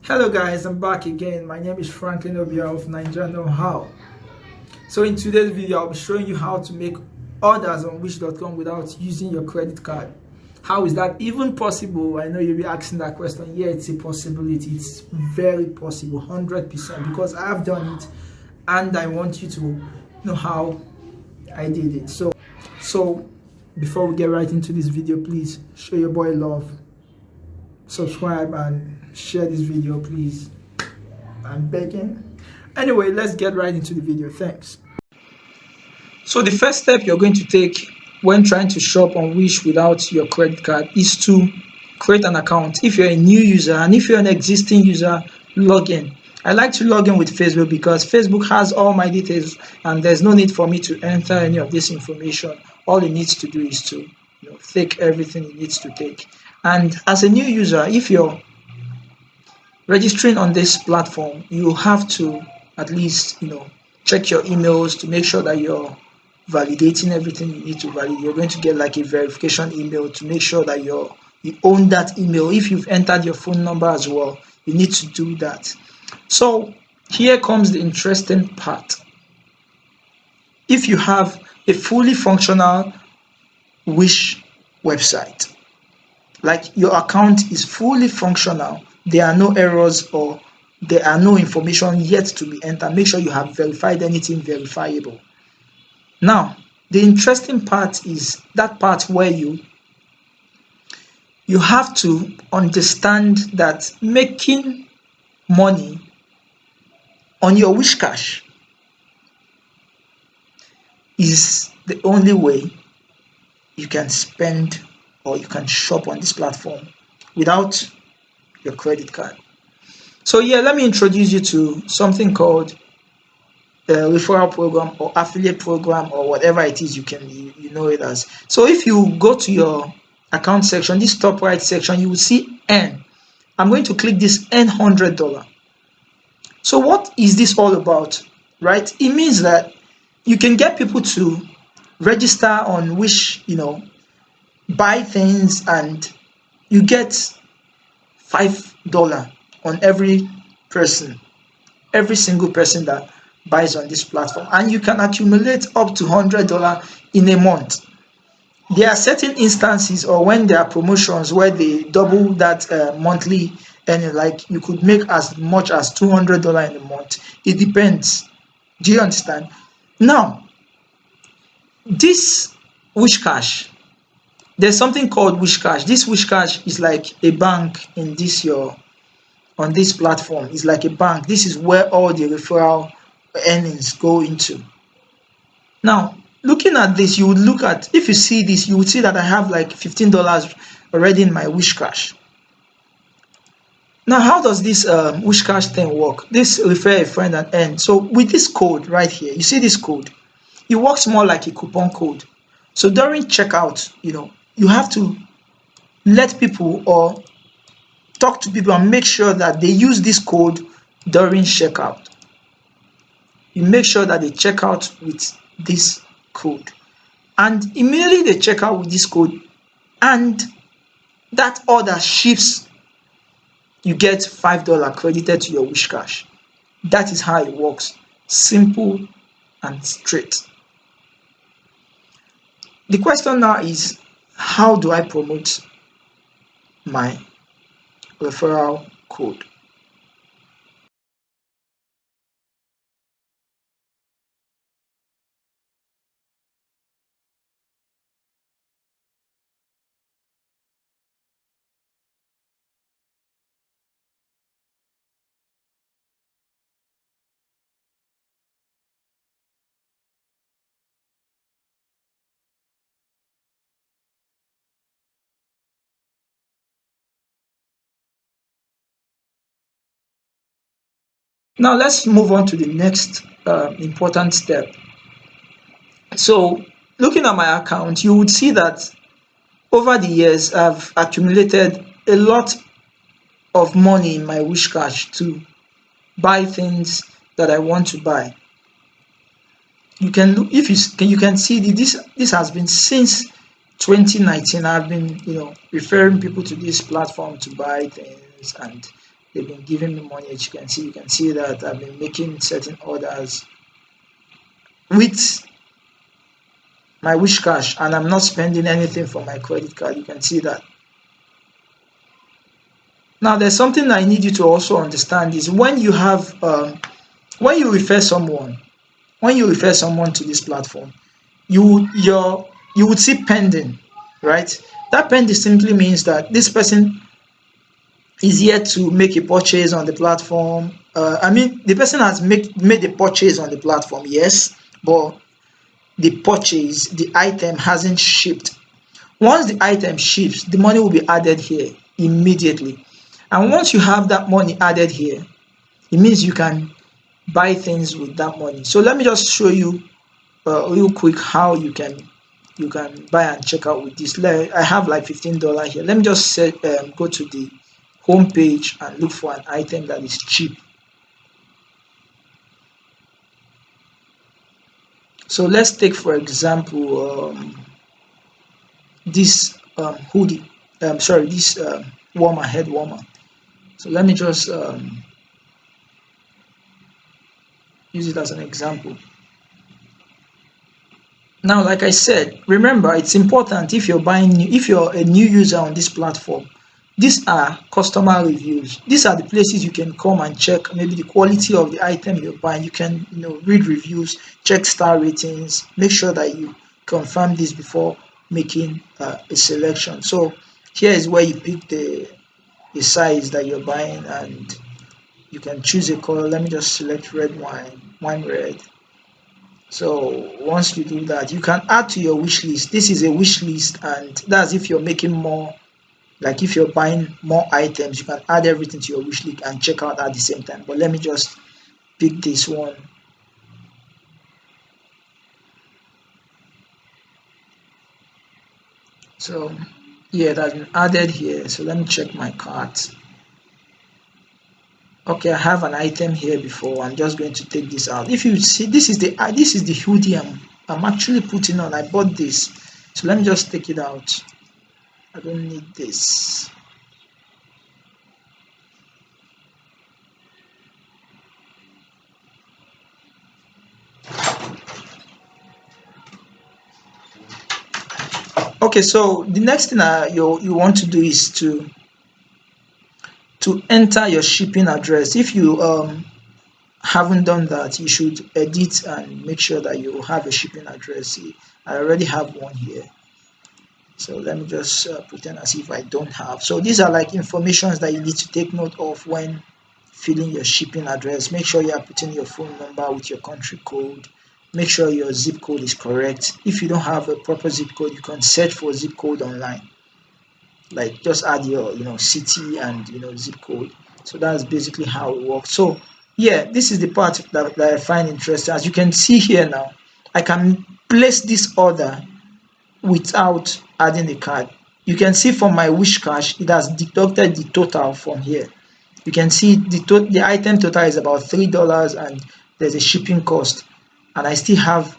Hello guys, I'm back again. My name is Franklin Obia of Naija Know How. So in today's video, I'll be showing you how to make orders on Wish.com without using your credit card. How is that even possible? I know you'll be asking that question. Yeah, it's a possibility. It's very possible, 100%, because I've done it and I want you to know how I did it. So before we get right into this video, please show your boy love. Subscribe and share this video, please. I'm begging. Anyway, let's get right into the video. Thanks. So the first step you're going to take when trying to shop on Wish without your credit card is to create an account. If you're a new user, and if you're an existing user, log in. I like to log in with Facebook because Facebook has all my details and there's no need for me to enter any of this information. All it needs to do is to take everything it needs to take. And as a new user, if you're registering on this platform, you have to at least check your emails to make sure that you're validating everything you need to validate. You're going to get like a verification email to make sure that you own that email. If you've entered your phone number as well, you need to do that. So here comes the interesting part. If you have a fully functional Wish website, like your account is fully functional, there are no errors or there are no information yet to be entered, make sure you have verified anything verifiable. Now, the interesting part is that part where you have to understand that making money on your Wishcash is the only way you can spend or you can shop on this platform without your credit card. So yeah, let me introduce you to something called a referral program or affiliate program or whatever it is you know it as. So if you go to your account section, this top right section, you will see earn. I'm going to click this earn $100. So what is this all about, right? It means that you can get people to register on Wish, buy things, and you get $5 on every single person that buys on this platform, and you can accumulate up to $100 in a month. There are certain instances or when there are promotions where they double that monthly earning, like you could make as much as $200 in a month. It depends. Do you understand? Now, this Wishcash, there's something called Wishcash. This Wishcash is like a bank on this platform. It's like a bank. This is where all the referral earnings go into. Now, looking at this, you would look at, if you see this, you would see that I have like $15 already in my Wishcash. Now, how does this Wishcash thing work? This refer a friend and earn. So with this code right here, you see this code, it works more like a coupon code. So during checkout, you have to let people or talk to people and make sure that they use this code during checkout. You make sure that they check out with this code, and immediately they check out with this code and that order ships, you get $5 credited to your Wishcash. That is how it works. Simple and straight. The question now is, how do I promote my referral code? Now let's move on to the next important step. So looking at my account, you would see that over the years I've accumulated a lot of money in my Wishcash to buy things that I want to buy. You can look, if you can see this has been since 2019. I've been referring people to this platform to buy things, and they've been giving me money. As you can see that I've been making certain orders with my Wish Cash, and I'm not spending anything for my credit card. You can see that. Now, there's something I need you to also understand is when you have when you refer someone to this platform, you would see pending, right? That pending simply means that this person is yet to make a purchase on the platform. I mean, the person has made a purchase on the platform, yes, but the item hasn't shipped. Once the item ships, the money will be added here immediately. And once you have that money added here, it means you can buy things with that money. So let me just show you real quick how you can buy and check out with this. I have like $15 here. Let me just go to the home page and look for an item that is cheap. So let's take, for example, this hoodie. This warmer, head warmer. So let me just use it as an example. Now, like I said, remember, it's important if you're a new user on this platform. These are customer reviews. These are the places you can come and check maybe the quality of the item you're buying. You can read reviews, check star ratings, make sure that you confirm this before making a selection. So here is where you pick the size that you're buying, and you can choose a color. Let me just select red wine red. So once you do that, you can add to your wish list. This is a wish list, and that's if you're making more. Like if you're buying more items, you can add everything to your wish list and check out at the same time. But let me just pick this one. So yeah, that's been added here. So let me check my cart. Okay, I have an item here before. I'm just going to take this out. If you see, this is the hoodie I'm actually putting on. I bought this. So let me just take it out. I don't need this. Okay, so the next thing you want to do is to enter your shipping address. If you haven't done that, you should edit and make sure that you have a shipping address. I already have one here. So let me just pretend as if I don't have. So these are like informations that you need to take note of when filling your shipping address. Make sure you are putting your phone number with your country code. Make sure your zip code is correct. If you don't have a proper zip code, you can search for zip code online. Like just add your city and zip code. So that's basically how it works. So yeah, this is the part that I find interesting. As you can see here now, I can place this order without adding the card. You can see from my Wish Cash, it has deducted the total from here. You can see the item total is about $3 and there's a shipping cost, and I still have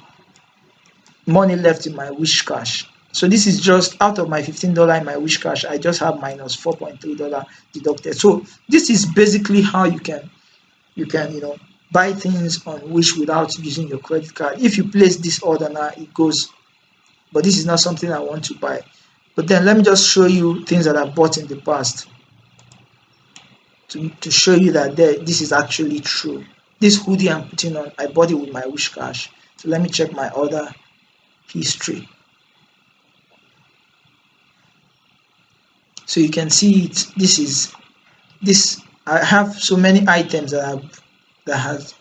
money left in my Wish Cash. So this is just out of my $15 in my Wish Cash, I just have minus $4.3 deducted. So this is basically how you can buy things on Wish without using your credit card. If you place this order now, it goes. But this is not something I want to buy. But then let me just show you things that I bought in the past to show you that this is actually true. This hoodie I'm putting on, I bought it with my Wish Cash. So let me check my order history. So you can see it. I have so many items that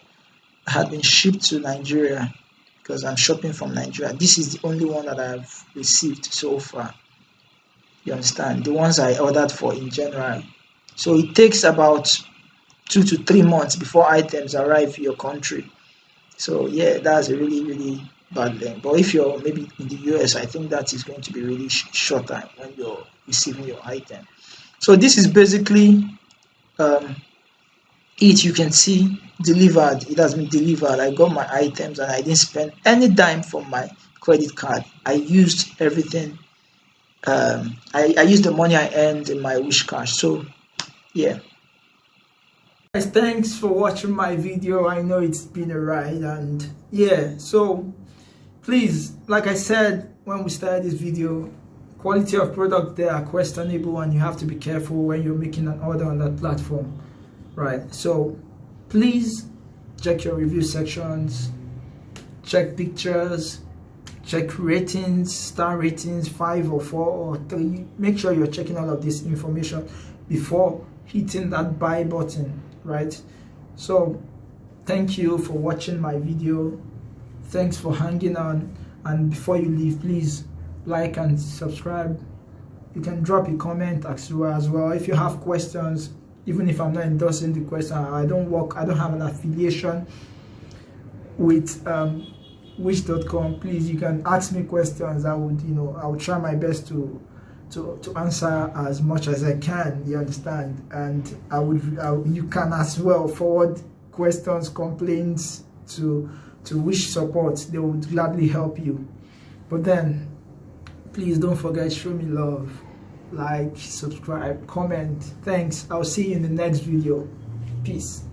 had been shipped to Nigeria, because I'm shopping from Nigeria. This is the only one that I've received so far. You understand? The ones I ordered for in January. So it takes about 2 to 3 months before items arrive in your country. So yeah, that's a really, really bad thing. But if you're maybe in the US, I think that is going to be really short time when you're receiving your item. So this is basically it. You can see delivered. It has been delivered. I got my items and I didn't spend any dime from my credit card. I used everything. I used the money I earned in my Wish Cash. So yeah, Guys, thanks for watching my video. I know it's been a ride, and yeah, so please, like I said when we started this video, quality of product there are questionable, and you have to be careful when you're making an order on that platform, right? So please check your review sections, check pictures, check ratings, star ratings, 5 or 4 or 3. Make sure you're checking all of this information before hitting that buy button, right? So thank you for watching my video. Thanks for hanging on, and before you leave, please like and subscribe. You can drop a comment as well if you have questions. Even if I'm not endorsing the question, I don't have an affiliation with Wish.com. Please, you can ask me questions. I would try my best to answer as much as I can, you understand? And you can as well forward questions, complaints to Wish support. They would gladly help you. But then please don't forget, show me love, like, subscribe, comment. Thanks. I'll see you in the next video. Peace.